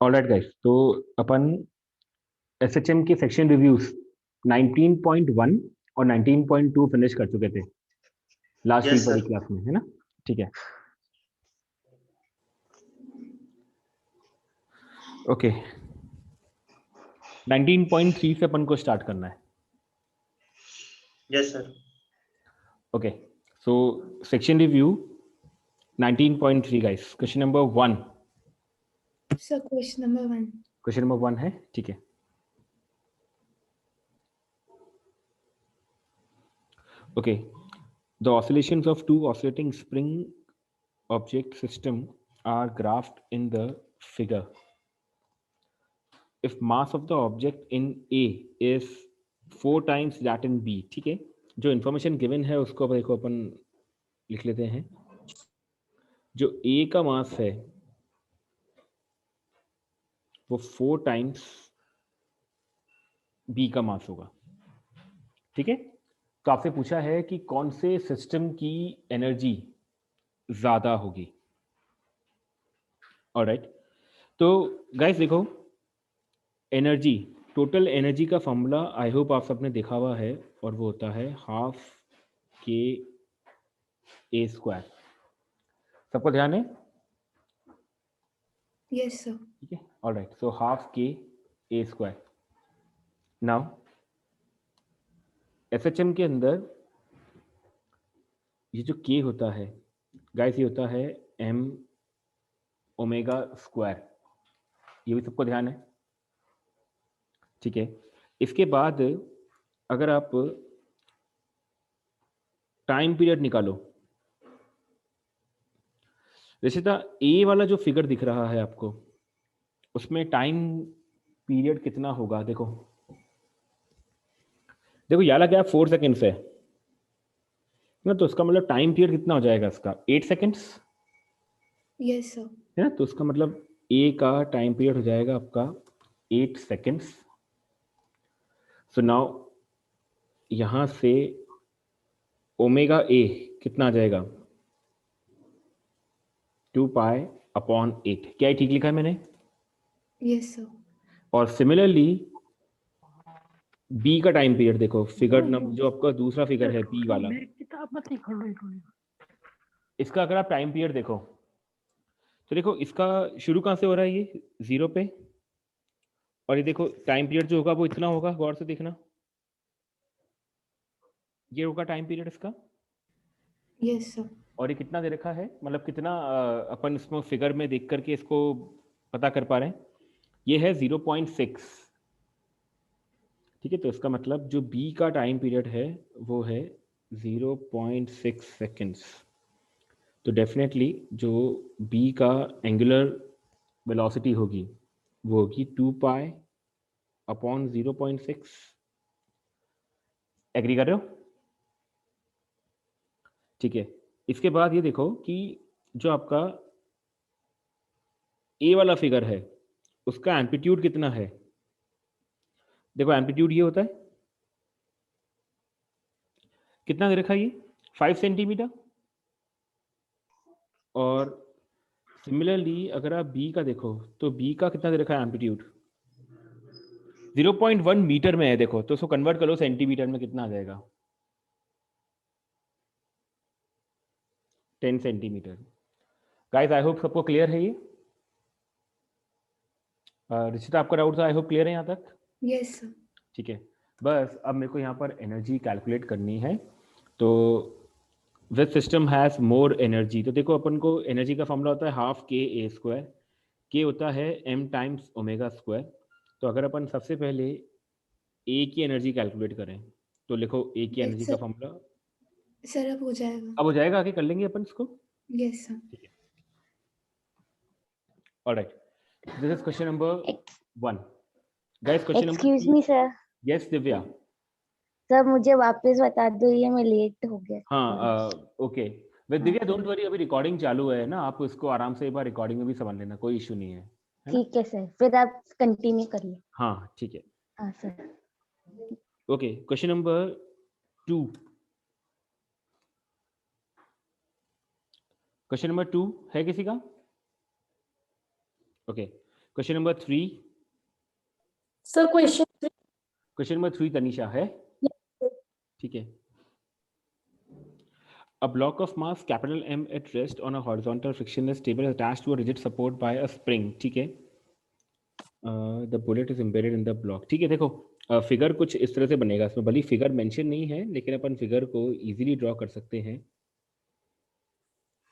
Alright guys, तो अपन SHM के section reviews 19.1 और 19.2 फिनिश कर चुके थे लास्ट वीक यस वाली सर। क्लास में, है ना? ठीक है, ओके। 19.3 से अपन को स्टार्ट करना है। Yes sir. Okay, so section review 19.3 guys, question number 1। Sir question number 1। Question number 1 है, ठीक है। Okay, the oscillations of two oscillating spring object system are graphed in the figure. If mass of the object in A is 4 times that in B, ठीक है, जो information given है उसको अब देखो अपन लिख लेते हैं। जो A का मास है वो 4 टाइम्स B का मास होगा, ठीक है। तो आपसे पूछा है कि कौन से सिस्टम की एनर्जी ज्यादा होगी। ऑलराइट, तो गाइस देखो, एनर्जी, टोटल एनर्जी का फॉर्मूला आई होप आप सबने देखा हुआ है, और वो होता है हाफ के ए स्क्वायर। सबको ध्यान है? Yes sir. ठीक है, ऑलराइट, सो हाफ के ए स्क्वायर। नाउ एसएचएम के अंदर ये जो के होता है गाइस, ये होता है एम ओमेगा स्क्वायर। ये भी सबको ध्यान है? ठीक है, इसके बाद अगर आप टाइम पीरियड निकालो, रिशिता ए वाला जो फिगर दिख रहा है आपको, उसमें टाइम पीरियड कितना होगा? देखो देखो, याला क्या 4 सेकेंड्स है ना, तो उसका मतलब टाइम पीरियड कितना हो जाएगा इसका? 8 सेकेंड्स, यस सर। है ना? तो उसका मतलब ए का टाइम पीरियड हो जाएगा आपका 8 सेकेंड्स। सो नाउ यहां से ओमेगा ए कितना आ जाएगा? 2 पाई अपॉन 8। क्या ये ठीक लिखा है मैंने? Yes sir. और सिमिलरली बी का टाइम पीरियड देखो, फिगर नंबर जो आपका दूसरा फिगर है बी वाला, इसका अगर आप टाइम पीरियड देखो तो देखो इसका शुरू कहाँ से हो रहा है? ये 0 पे, और ये देखो टाइम पीरियड जो होगा वो इतना होगा, गौर से देखना, ये होगा टाइम पीरियड इसका। Yes sir. और ये कितना दे रखा है, मतलब कितना अपन इसमें फिगर में देख करके इसको पता कर पा रहे हैं? ये है 0.6, ठीक है। तो इसका मतलब जो बी का टाइम पीरियड है वो है 0.6 सेकेंड्स। तो डेफिनेटली जो बी का एंगुलर वेलोसिटी होगी वो होगी 2 पाई अपॉन 0.6। एग्री कर रहे हो? ठीक है, इसके बाद ये देखो कि जो आपका ए वाला फिगर है उसका एम्पलीट्यूड कितना है। देखो एम्पलीट्यूड ये होता है, कितना दे रखा है? ये 5 सेंटीमीटर। और सिमिलरली अगर आप बी का देखो तो बी का कितना दे रखा है एम्पलीट्यूड? 0.1 मीटर में है। देखो तो उसको कन्वर्ट करो सेंटीमीटर में, कितना आ जाएगा? 10 सेंटीमीटर। गाइस आई होप सबको क्लियर है ये। रिशिता आपका डाउट था, आई होप क्लियर है यहाँ तक? Yes sir. ठीक है, बस अब मेरे को यहाँ पर एनर्जी कैलकुलेट करनी है। तो which system has more energy, तो देखो अपन को एनर्जी का फॉर्मूला होता है हाफ के ए स्क्वायर, के होता है एम टाइम्स ओमेगा स्क्वायर। तो अगर अपन सबसे पहले ए की एनर्जी कैलकुलेट करें तो लिखो ए की एनर्जी का सर। फॉर्मूला। सर अब हो जाएगा। अब हो जाएगा, आगे कर लेंगे अपन इसको। Yes sir. ठीक है, alright, this is question number 1 guys. Question number excuse 2। Me sir. Yes Divya. Sir मुझे वापस बता दो, ये मैं लेट हो गया। हाँ ओके, विद हाँ दिव्या डोंट वरी, अभी रिकॉर्डिंग चालू है ना, आप उसको आराम से एक बार रिकॉर्डिंग में भी समझ लेना, कोई इशू नहीं है, है ना? ठीक है सर, फिर आप कंटिन्यू करिए। हाँ ठीक है, हाँ sir. Okay. Question number 2, question number 2 है किसी का? Okay, question number 3, sir question question number 3 Tanisha है, ठीक है। A block of mass capital M at rest on a horizontal frictionless table attached to a rigid support by a spring, ठीक है। The bullet is embedded in the block, ठीक है। देखो figure कुछ इस तरह से बनेगा, इसमें भली फिगर मेंशन नहीं है लेकिन अपन फिगर को इजीली ड्रॉ कर सकते हैं।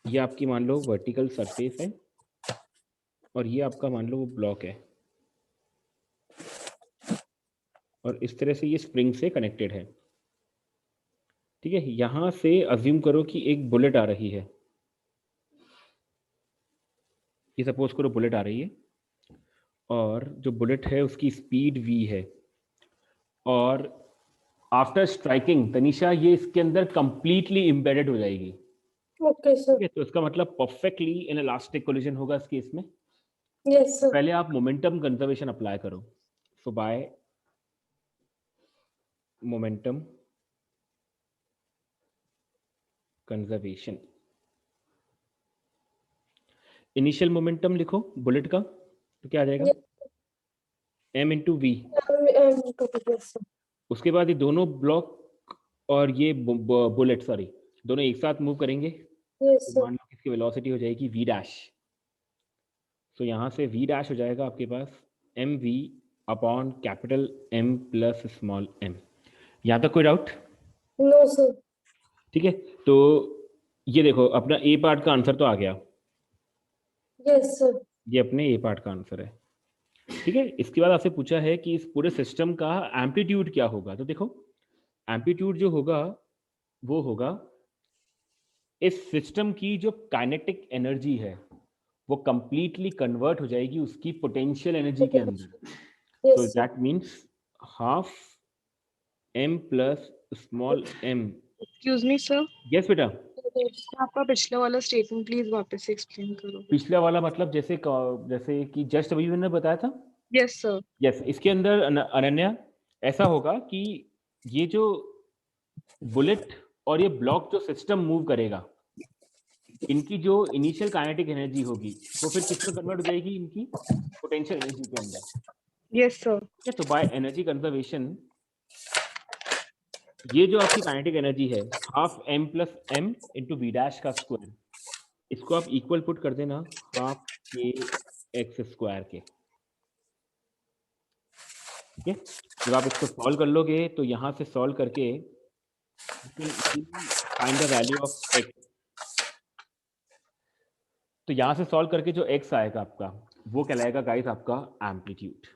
ये आपकी मान लो वर्टिकल सरफेस है और ये आपका मान लो वो ब्लॉक है और इस तरह से ये स्प्रिंग से कनेक्टेड है, ठीक है। यहां से अज्यूम करो कि एक बुलेट आ रही है, ये सपोज करो बुलेट आ रही है और जो बुलेट है उसकी स्पीड v है और आफ्टर स्ट्राइकिंग तनिषा ये इसके अंदर कंप्लीटली एम्बेडेड हो जाएगी, ओके सर। ठीक है। तो इसका मतलब परफेक्टली इन इलास्टिक कोलिजन होगा इस केस में। Yes sir. पहले आप मोमेंटम कंजर्वेशन अप्लाई करो, so by momentum conservation initial momentum लिखो बुलेट का, तो क्या आ जाएगा m इंटू वी। उसके बाद ये दोनों ब्लॉक और ये बुलेट सॉरी दोनों एक साथ मूव करेंगे, यस तो मान लो इसकी वेलोसिटी हो जाएगी v डैश। तो यहाँ से v डैश हो जाएगा आपके पास mv upon capital M plus small m। यहाँ तक कोई डाउट? No sir. ठीक है, तो ये देखो अपना ए पार्ट का आंसर तो आ गया। Yes sir. ये अपने ए पार्ट का आंसर है, ठीक है। इसके बाद आपसे पूछा है कि इस पूरे सिस्टम का एम्पलीट्यूड क्या होगा। तो देखो एम्पलीट्यूड जो होगा वो होगा इस सिस्टम की जो काइनेटिक एनर्जी है वो कंप्लीटली कन्वर्ट हो जाएगी उसकी पोटेंशियल एनर्जी के अंदर। तो yes sir. That means half m plus small m। Excuse me sir, yes बेटा। आपका पिछला वाला स्टेटमेंट प्लीज वापस से एक्सप्लेन करो। पिछला वाला मतलब जैसे जैसे कि जस्ट अभी मैंने बताया था। Yes sir. यस, इसके अंदर अनन्या ऐसा होगा कि ये जो बुलेट और ये ब्लॉक जो सिस्टम मूव करेगा इनकी जो इनिशियल काइनेटिक एनर्जी होगी वो फिर किस में कन्वर्ट हो जाएगी, इनकी पोटेंशियल एनर्जी के अंदर। Yes sir. तो बाय एनर्जी कंजर्वेशन ये जो आपकी काइनेटिक एनर्जी है half m plus m into v dash का स्क्वायर, इसको आप इक्वल पुट कर देना हाफ के एक्स स्क्वायर के, ठीक है। जब आप इसको सॉल्व कर लोगे तो यहाँ से सॉल्व करके find the value of x। तो यहाँ से सॉल्व करके जो x आएगा आपका वो कहलाएगा गाइस आपका एम्पलीट्यूड।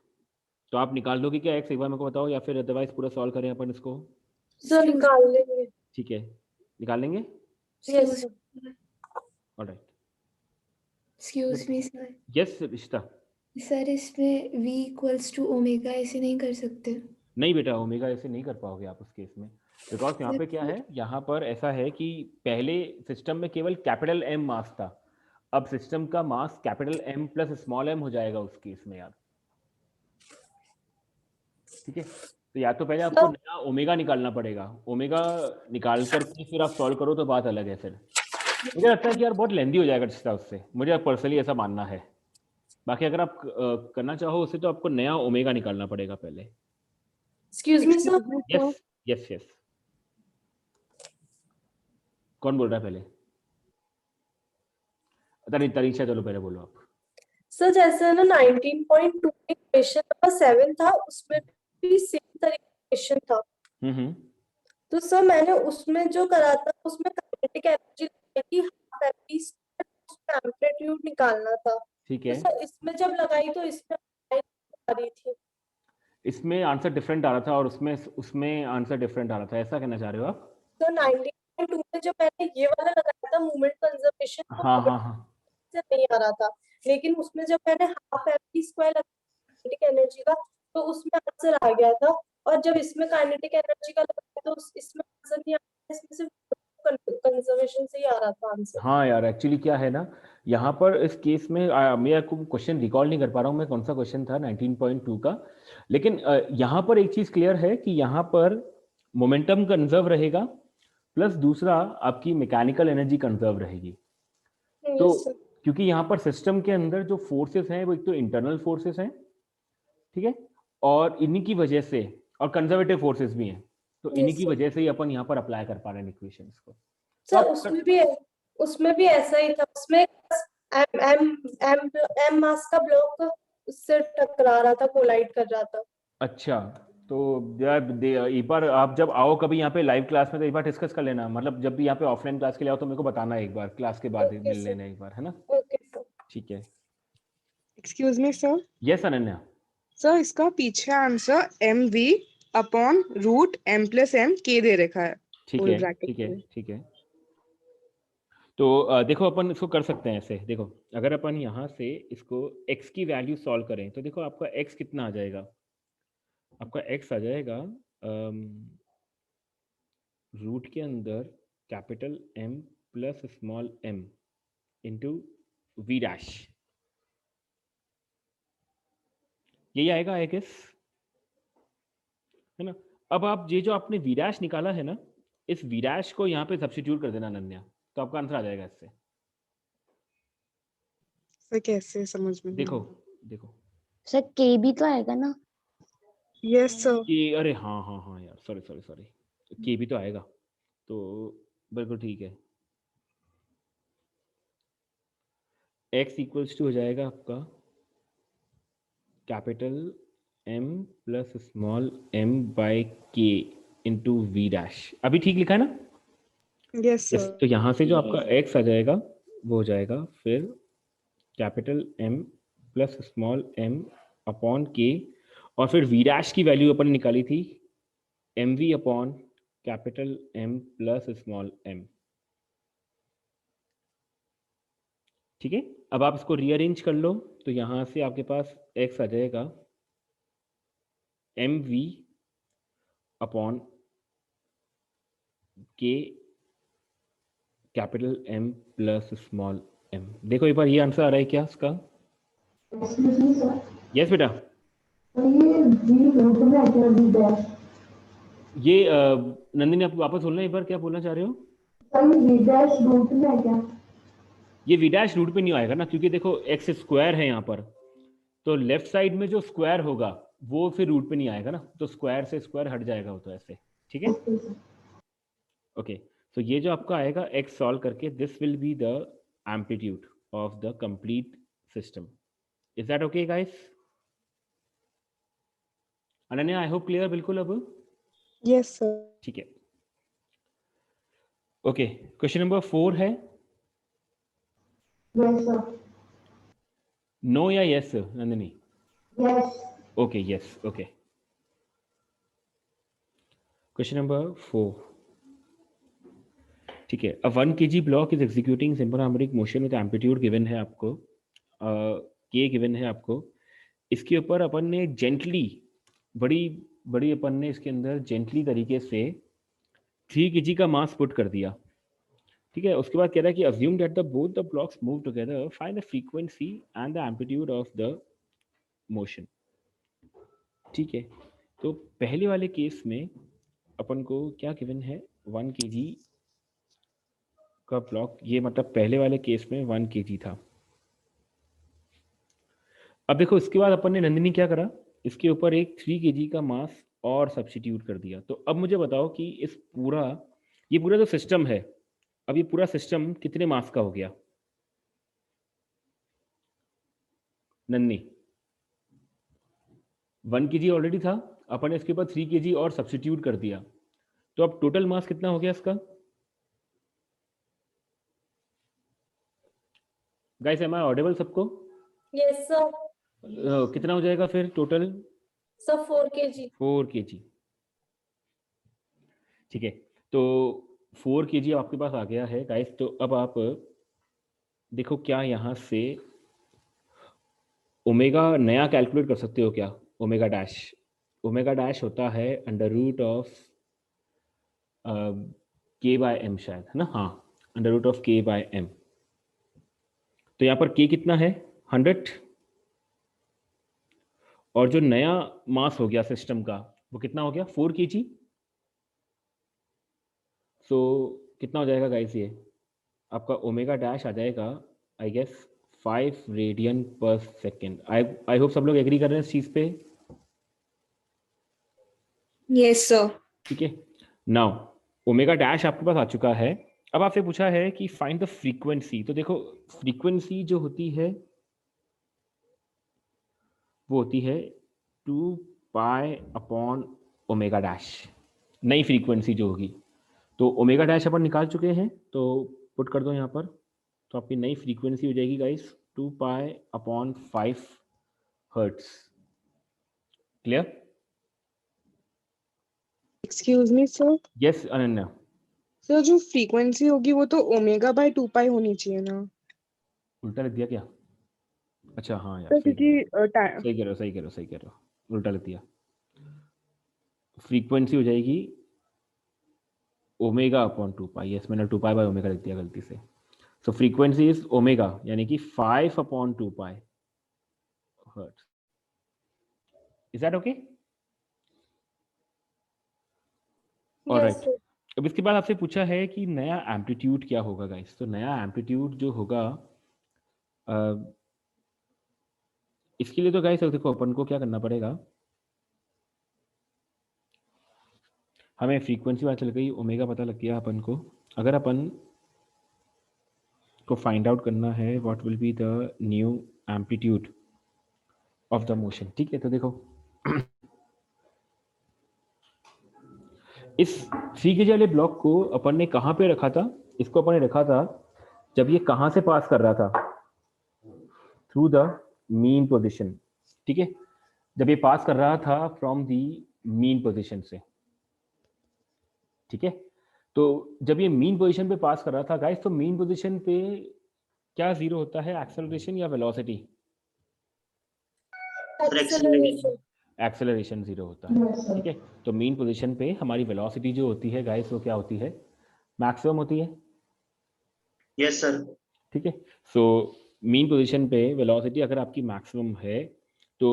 तो आप निकाल लोगे क्या x, एक बार मेरे को बताओ, या फिर अदरवाइज पूरा सॉल्व करें अपन इसको? सर निकाल लेंगे। ठीक है, निकाल लेंगे। Yes sir. Alright. Excuse me sir. Yes रिश्ता। सर इसमें v इक्वल्स टू ओमेगा ऐसे नहीं कर सकते? नहीं बेटा, ओमेगा ऐसे नहीं कर पाओगे आप उस केस में, बिकॉज यहाँ पे क्या है, यहाँ पर ऐसा है कि पहले सिस्टम में केवल कैपिटल M मास था, अब सिस्टम का mass capital M plus small m हो जाएगा उस केस में यार, ठीक है। तो या तो पहले आपको नया ओमेगा निकालना पड़ेगा, ओमेगा निकाल करके फिर आप सॉल्व करो तो बात अलग है। फिर मुझे लगता है कि यार बहुत लेंदी हो जाएगा रिश्ता उससे, मुझे पर्सनली ऐसा मानना है। बाकी अगर आप करना चाहो उसे तो आपको नया ओमेगा निकालना पड़ेगा पहले। Excuse me sir. Yes yes yes, कौन बोल रहा है पहले? तरीशा, चलो पहले बोलो आप। सर जैसे ना 19.2 में क्वेश्चन नंबर 7 था उसमें भी सेम तरीके का क्वेश्चन था। तो सर मैंने उसमें जो करा था उसमें काइनेटिक एनर्जी लगाई थी हाफ एमवी, उसमें एम्पलीट्यूड निकालना था। ठीक तो है, सर इसमें जब लगाई तो इसमें आ रही थी। इसमें आंसर डिफरेंट आ रहा था और उसमें उसमें आंसर डिफरेंट आ रहा था, ऐसा कहना चाह रहे हो आप? तो 19.2 में जब मैंने ये वाला लगाया था मूवमेंट कंजर्वेशन, हाँ हाँ हाँ, से नहीं आ रहा था, लेकिन उसमें जब मैंने half m v square kinetic energy का तो उसमें आंसर आ गया था। और जब इसमें काइनेटिक एनर्जी का लगाया तो इसमें आंसर नहीं आ रहा, इसमें सिर्फ कंजर्वेशन से ही आ रहा था आंसर। हाँ यार, एक्चुअली क्या है ना, यहाँ पर इस केस में मैं आपको क्वेश्चन रिकॉल नहीं कर पा रहा हूँ मैं कौन सा क्वेश्चन था 19.2 का, लेकिन यहाँ पर एक चीज क्लियर है कि यहाँ पर मोमेंटम कंजर्व रहेगा प्लस दूसरा आपकी मैकेनिकल एनर्जी कंजर्व रहेगी। तो क्योंकि यहाँ पर सिस्टम के अंदर जो फोर्सेस हैं वो एक तो इंटरनल फोर्सेस हैं, ठीक है, और इन्हीं की वजह से, और कंजर्वेटिव फोर्सेस भी हैं, तो इन्हीं Yes, की sir. वजह से ही अपन यहाँ पर अप्लाई कर पा रहे हैं इक्वेशंस को। तो सर आप उसमें भी ऐसा ही था, उसमें एम एम एम एम मास का ब्लॉक उससे टकरा रहा था, कोलाइड कर रहा था। अच्छा, तो यार एक बार आप जब आओ कभी यहाँ पे लाइव क्लास में तो एक बार डिस्कस कर लेना, मतलब जब भी यहाँ पे ऑफलाइन क्लास के लिए आओ तो मेरे को बताना एक बार, क्लास के बाद ओके मिल सर, लेना एक बार, है ना? Okay sir. ठीक है। Excuse me sir, yes Ananya. Sir इसका पीछे answer mv upon root m plus m k दे रखा है ठीक फुल है, ब्रैकेट ठीक है, में। ठीक है। तो देखो अपन इसको कर सकते हैं ऐसे, देखो अगर अपन यहाँ से इसको x की वैल्यू सॉल्व करें तो देखो आपका x कितना आ जाएगा, आपका x आ जाएगा रूट के अंदर capital M plus small m into v dash, यही आएगा आई गेस, है ना? अब आप ये जो आपने वी डैश निकाला है ना, इस वी डैश को यहाँ पे सब्स्टिट्यूट कर देना अनन्या, तो आपका आंसर आ जाएगा इससे। सर कैसे समझ में नहीं देखो आ रहा। देखो सर के भी तो आएगा ना? Yes sir. कि अरे हाँ हाँ हाँ यार, सॉरी सॉरी सॉरी, के भी तो आएगा, तो बिल्कुल ठीक है। x इक्वल्स टू हो जाएगा आपका capital M plus small m by k into v dash, अभी ठीक लिखा है ना? Yes yes, sir. तो यहाँ से जो आपका x आ जाएगा वो हो जाएगा फिर capital M plus small m upon k, और फिर वी डैश की वैल्यू अपन ने निकाली थी mv upon capital M plus small m, ठीक है। अब आप इसको रीअरेंज कर लो तो यहाँ से आपके पास x आ जाएगा mv upon k capital M plus small m। देखो एक बार ये आंसर आ रहा है क्या इसका? यस बेटा, ये नंदिनी आप वापस बोलना एक बार, क्या बोलना चाह रहे हो? ये वी डैश रूट पे नहीं आएगा ना, क्योंकि देखो एक्स स्क्वायर है यहाँ पर, तो लेफ्ट साइड में जो स्क्वायर होगा वो फिर रूट पे नहीं आएगा ना, तो स्क्वायर से स्क्वायर हट जाएगा वो, तो ऐसे, ठीक है। ओके, सो ये जो आपका आएगा एक्स सॉल्व करके, this will be the amplitude of the complete system. Is that okay guys? Ananya I hope clear बिल्कुल अब? Yes sir. ठीक है। ओके, क्वेश्चन नंबर 4 है, नो या yes Nandini? Okay yes, okay. Question number 4, ठीक है। अ 1 kg block is executing simple harmonic motion with amplitude given है आपको, के गिवन है आपको, इसके ऊपर अपन ने जेंटली, बड़ी बड़ी अपन ने इसके अंदर जेंटली तरीके से 3 kg का मास पुट कर दिया, ठीक है। उसके बाद कह रहा है कि assume that the both the blocks move together, find the frequency and the amplitude of the motion, ठीक है। तो पहले वाले केस में अपन को क्या गिवन है, 1 kg का ब्लॉक, ये मतलब पहले वाले केस में 1 kg था। अब देखो इसके बाद अपन ने नंदिनी क्या करा, इसके ऊपर एक 3 kg का मास और सब्स्टिट्यूट कर दिया। तो अब मुझे बताओ कि इस पूरा, ये पूरा जो सिस्टम है, अब ये पूरा सिस्टम कितने मास का हो गया नन्नी? 1 kg ऑलरेडी था, अपन ने इसके ऊपर 3 kg और सब्स्टिट्यूट कर दिया, तो अब टोटल मास कितना हो गया इसका? गाइस एम आई ऑडिबल सबको? Yes sir. कितना हो जाएगा फिर टोटल? Sir 4 kg। 4 kg, ठीक है। तो 4 kg आपके पास आ गया है गाइस। तो अब आप देखो क्या यहाँ से ओमेगा नया कैलकुलेट कर सकते हो क्या? ओमेगा डैश, ओमेगा डैश होता है अंडर रूट ऑफ के बाय एम शायद, है ना? हाँ, अंडर रूट ऑफ के बाय एम। तो यहाँ पर के कितना है? 100, और जो नया मास हो गया सिस्टम का वो कितना हो गया? 4 kg। सो कितना हो जाएगा गाइस, ये आपका ओमेगा डैश आ जाएगा आई गेस 5 रेडियन पर सेकेंड। आई होप सब लोग एग्री कर रहे हैं इस चीज पे। Yes sir. ठीक है, नाउ ओमेगा डैश आपके पास आ चुका है। अब आपसे पूछा है कि फाइंड द फ्रीक्वेंसी। तो देखो फ्रीक्वेंसी जो होती है वो होती है 2 पाई अपॉन ओमेगा डैश, नई फ्रीक्वेंसी जो होगी। तो ओमेगा डैश अपन निकाल चुके हैं, तो पुट कर दो यहाँ पर। तो आपकी नई फ्रीक्वेंसी हो जाएगी guys 2 pi upon 5 hertz. Clear? Excuse me sir. Yes Ananya. Sir जो फ्रीक्वेंसी होगी वो तो ओमेगा बाय 2 पाई होनी चाहिए ना। उल्टा लिख दिया क्या? अच्छा हाँ यार, सर सही क्योंकि सही कह रहे हो, सही कह रहे हो, सही कह रहे हो, उल्टा लिख दिया। फ्रीक्वेंसी हो जाएगी ओमेगा अपॉन 2 पाई। यस, मैंने 2 पाई बाय ओमेगा लिख दिया गलती से। सो फ्रीक्वेंसी इज ओमेगा, यानी कि 5 upon 2 pi hertz. Is that okay? Alright. Yes, sir. अब इसके बाद आपसे पूछा है कि नया एम्पलीट्यूड क्या होगा गाइस। तो नया एम्पलीट्यूड जो होगा इसके लिए तो गाइस देखो अपन को क्या करना पड़ेगा, हमें फ्रीक्वेंसी पता चल गई, ओमेगा पता लग गया अपन को। अगर अपन को फाइंड आउट करना है what will be the new amplitude of the motion. ठीक है, तो देखो इस 3 kg वाले ब्लॉक को अपन ने कहाँ पे रखा था? इसको अपन ने रखा था जब ये कहाँ से पास कर रहा था, थ्रू द मीन पोजीशन। ठीक है, जब ये पास कर रहा था फ्रॉम दी मीन पोजीशन से। ठीक है, तो जब ये मीन पोजीशन पे पास कर रहा था गाइस, तो मीन पोजीशन पे क्या जीरो होता है, एक्सेलरेशन या वेलोसिटी? Acceleration. एक्सेलरेशन जीरो होता है। ठीक है, तो मीन पोजीशन पे हमारी वेलोसिटी जो होती है गाइस वो क्या होती है, मैक्सिमम होती है। Yes sir. ठीक है, सो मीन पोजीशन पे वेलोसिटी अगर आपकी मैक्सिमम है तो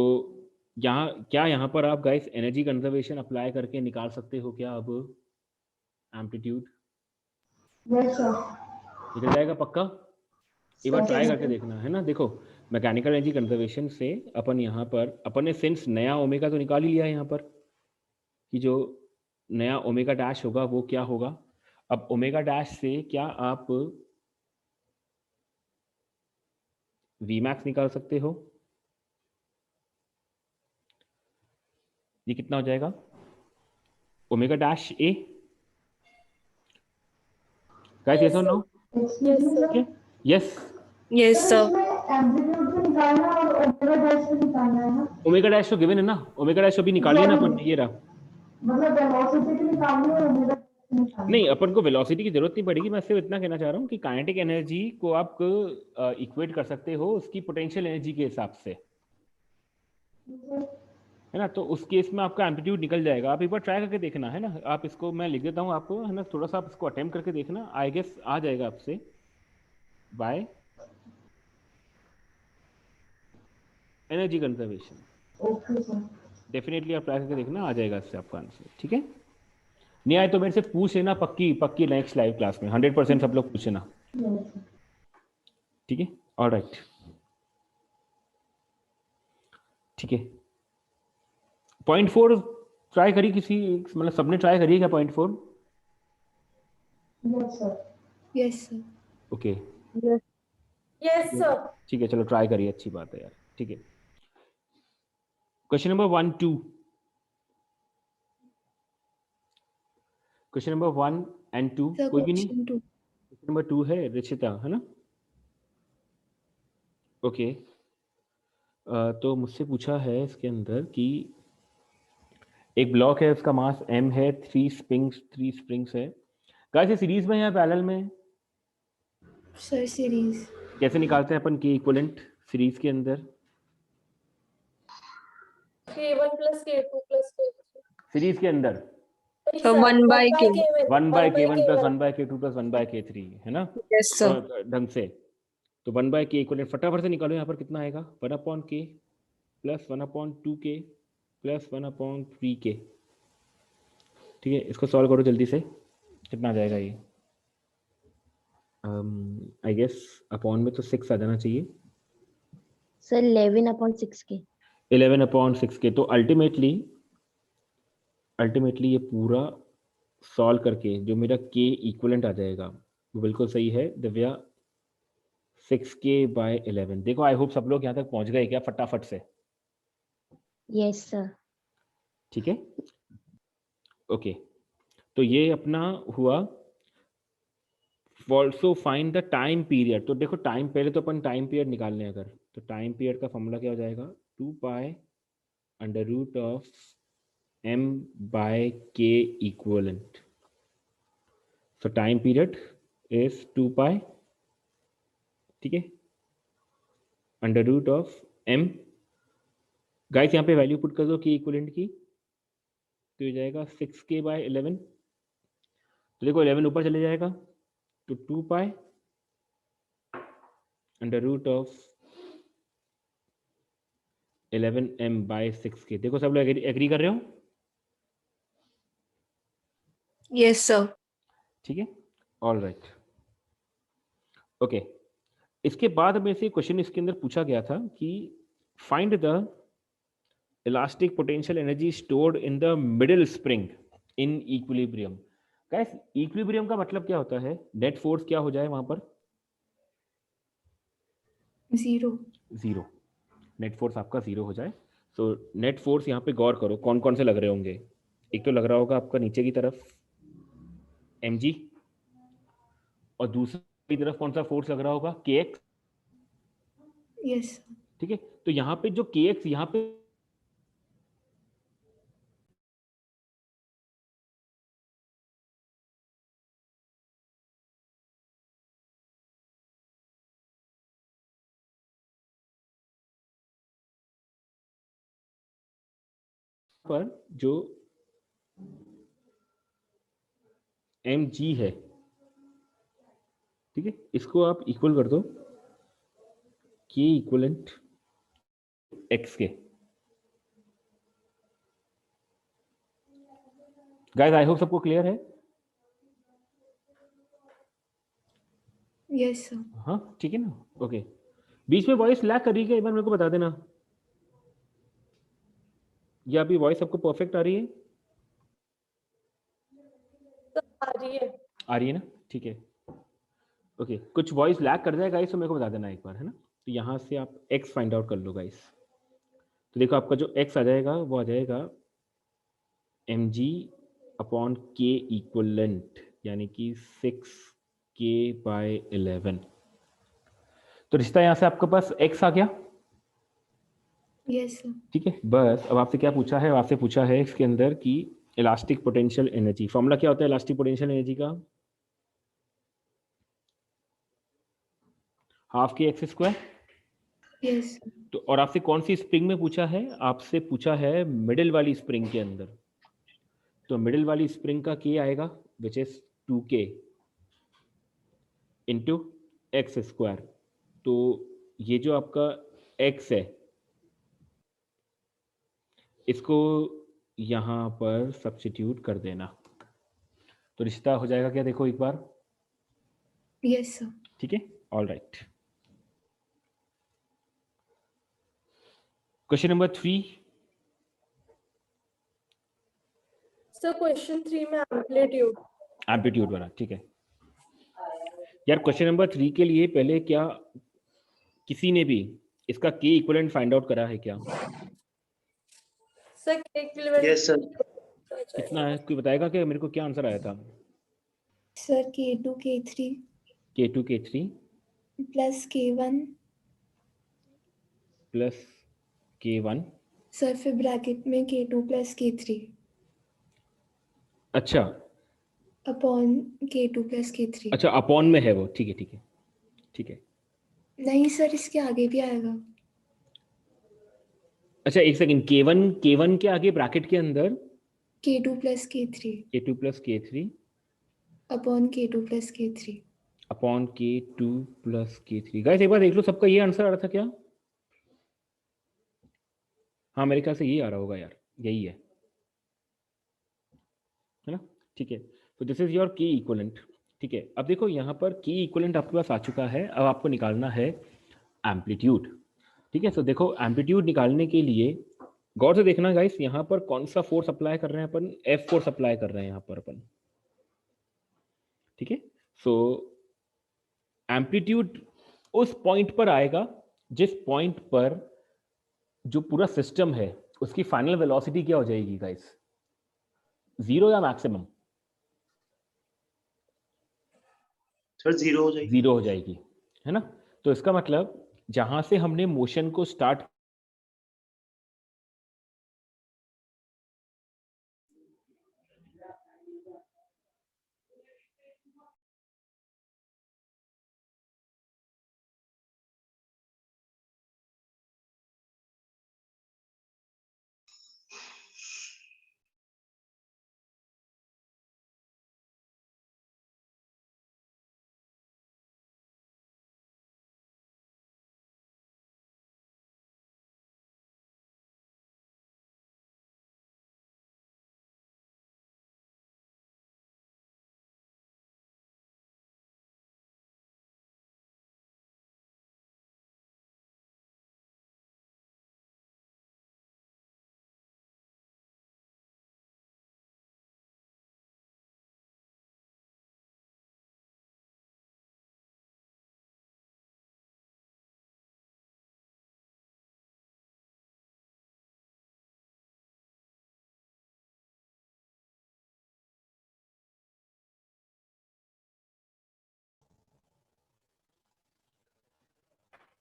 यहाँ पर आप गाइस एनर्जी कंजर्वेशन अप्लाई करके निकाल सकते हो क्या अब एम्पलीट्यूड? निकल जाएगा पक्का? एक बार ट्राई करके देखना है ना। देखो मैकेनिकल एनर्जी कंजर्वेशन से अपन यहाँ पर अपन ने सिंस नया ओमेगा तो निकाल ही लिया है यहाँ पर कि जो नया ओमेगा डैश होगा वो क्या होगा। अब ओमेगा डैश से क्या आप वी मैक्स निकाल सकते हो? ये कितना हो जाएगा omega dash a? Guys yes और no? Yes yes sir. Omega dash तो गिवन है ना, ओमेगा डैश अभी निकालिए ना अपन ने, ये रहा। नहीं, अपन को वेलोसिटी की जरूरत नहीं पड़ेगी। मैं सिर्फ इतना कहना चाह रहा हूँ कि काइनेटिक एनर्जी को आप इक्वेट कर सकते हो उसकी पोटेंशियल एनर्जी के हिसाब से, है ना। तो उस केस में आपका एम्पलीट्यूड निकल जाएगा। आप एक बार ट्राई करके देखना, है ना। आप इसको मैं लिख देता हूँ आपको, है ना, थोड़ा सा आप इसको अटेम्प्ट करके देखना, आई गेस आ जाएगा आपसे बाय एनर्जी कंजर्वेशन। डेफिनेटली आप ट्राई करके देखना, आ जाएगा इससे आपका आंसर। ठीक है, नहीं आए तो मेरे से पूछ लेना, पक्की पक्की नेक्स्ट लाइव क्लास में 100% सब लोग पूछ लेना। ठीक है, ऑलराइट, ठीक है। 0.4 ट्राई करी किसी, मतलब सबने ट्राई करी है क्या 0.4? Yes sir. Okay, Yes, sir. ठीक है, चलो ट्राई करिए, अच्छी बात है यार। ठीक है, question number 1 2, question number 1 and 2 sir कोई भी नहीं? क्वेश्चन 2। क्वेश्चन नंबर 2 है रिचिता, है ना। ओके, तो मुझसे पूछा है इसके अंदर कि एक ब्लॉक है, उसका मास m है, 3 स्प्रिंग्स है। गाइस ये सीरीज में या पैरेलल में? Sir series. कैसे निकालते हैं अपन के इक्विवेलेंट सीरीज के अंदर? K1 plus K2 plus K3. Series के अंदर So 1 by K. 1 by K1 plus 1 by K2 plus 1 by K3, है ना। Yes sir. तो ढंग से तो 1 by K इक्विवेलेंट फटाफट से निकालो। यहाँ पर कितना आएगा, 1/K plus 1/2K plus 1/3K। ठीक है, इसको सॉल्व करो जल्दी से, कितना आ जाएगा ये? आई गेस अपॉन में तो 6 आ जाना चाहिए। Sir 11/6K। 11/6K। तो अल्टीमेटली ये पूरा सॉल्व करके जो मेरा K इक्विवेलेंट आ जाएगा वो बिल्कुल सही है दिव्या, 6K/11। देखो आई होप सब लोग यहाँ तक पहुँच गए क्या फटाफट से? Yes sir. ठीक है, ओके। तो ये अपना हुआ। Also find the time period. तो देखो टाइम, पहले तो अपन टाइम पीरियड निकालने हैं अगर, तो टाइम पीरियड का फॉर्मूला क्या हो जाएगा? 2π√m/k equivalent. So time period is 2π, ठीक है, √m। गाइस यहाँ पे वैल्यू पुट कर दो k इक्विवेलेंट की, तो ये जाएगा 6K/11। तो देखो 11 ऊपर चले जाएगा, तो 2π √11m/6K। देखो सब लोग एग्री कर रहे हो? Yes sir. ठीक है, ऑल राइट, ओके। इसके बाद में से क्वेश्चन इसके अंदर पूछा गया था कि find the elastic potential energy stored in the middle spring in equilibrium. Guys equilibrium का मतलब क्या होता है? नेट फोर्स क्या हो जाए वहां पर? 0। जीरो। नेट फोर्स आपका जीरो हो जाए। सो नेट फोर्स यहाँ पे गौर करो कौन कौन से लग रहे होंगे। एक तो लग रहा होगा आपका नीचे की तरफ mg, और दूसरी तरफ कौन सा फोर्स लग रहा होगा? kx। यस। ठीक है, तो यहाँ पे जो kx यहाँ पे पर जो mg है, ठीक है, इसको आप इक्वल कर दो k इक्वलेंट x के। गाइस आई होप सबको क्लियर है? Yes sir. हाँ ठीक है ना, ओके। बीच में वॉइस लैग कर रही है, एक बार मेरे को बता देना, या अभी वॉइस सबको परफेक्ट आ रही है? तो आ रही है। आ रही है ना, ठीक है, ओके। कुछ वॉइस लैग कर जाए गाइस तो मेरे को बता देना एक बार, है ना। तो यहाँ से आप x फाइंड आउट कर लो गाइस। तो देखो आपका जो x आ जाएगा वो आ जाएगा mg/k इक्वलेंट, यानी कि 6K/11। तो रिश्ता यहाँ से आपके पास x आ गया, यस सर। ठीक है। बस अब आपसे क्या पूछा है? आपसे पूछा है इसके अंदर कि इलास्टिक पोटेंशियल एनर्जी, फॉर्मूला क्या होता है इलास्टिक पोटेंशियल एनर्जी का? ½ k x²। यस। तो और आपसे कौन सी स्प्रिंग में पूछा है? आपसे पूछा है मिडिल वाली स्प्रिंग के अंदर। तो मिडिल वाली स्प्रिंग का k आएगा which is 2K into x²। तो ये जो आपका x है इसको यहाँ पर सब्स्टिट्यूट कर देना, तो रिश्ता हो जाएगा क्या? देखो एक बार, यस सर। ठीक है, all right. Question number 3। Sir question 3 में एम्पलीट्यूड वाला, ठीक है यार। क्वेश्चन नंबर 3 के लिए पहले क्या किसी ने भी इसका k इक्विवेलेंट फाइंड आउट करा है क्या? Sir k equivalent yes sir. कितना है कोई बताएगा क्या? मेरे को क्या आंसर आया था? Sir K2 K3 K2 K3 plus K1 plus K1। Sir फिर ब्रैकेट में K2 प्लस K3 अच्छा अपॉन K2 प्लस K3। अच्छा, अपॉन में है वो, ठीक है ठीक है ठीक है। नहीं सर, इसके आगे भी आएगा। अच्छा एक सेकंड, K1 के आगे ब्रैकेट के अंदर K2 plus K3 K2 plus K3 upon K2 plus K3 upon K2 plus K3। Guys एक बार देख लो सबका ये आंसर आ रहा था क्या? हाँ मेरे ख्याल से ये आ रहा होगा यार, यही है ना, ठीक है। तो दिस इज योर की इक्विवेलेंट, ठीक है। अब देखो यहाँ पर की इक्विवेलेंट आपके पास आ चुका है, अब आपको निकालना है एम्पलीट्यूड। ठीक है। सो देखो एम्पलीट्यूड निकालने के लिए गौर से देखना गाइस, यहाँ पर कौन सा फोर्स अप्लाई कर रहे हैं अपन, एफ फोर्स अप्लाई कर रहे हैं यहाँ पर अपन, ठीक है। सो एम्पलीट्यूड उस पॉइंट पर आएगा जिस पॉइंट पर जो पूरा सिस्टम है उसकी फाइनल वेलोसिटी क्या हो जाएगी गाइस, 0 या मैक्सिमम? सर 0 हो जाएगी। 0 हो जाएगी, है ना। तो इसका मतलब जहां से हमने मोशन को स्टार्ट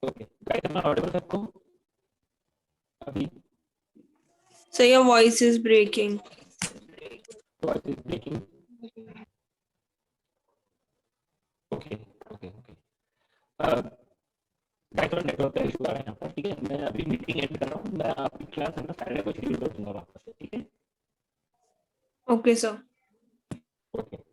ओके गाइस, मैं ऑडिबल सबको अभी? So your voice is breaking. Voice is breaking. Okay okay okay guys, थोड़ा नेटवर्क का इशू आ रहा है यहाँ पर, ठीक है। मैं अभी मीटिंग एंड कर रहा हूँ, मैं आपकी क्लास है ना सैटरडे को शेड्यूल कर दूंगा वापस से, ठीक है। Okay, sir. ओके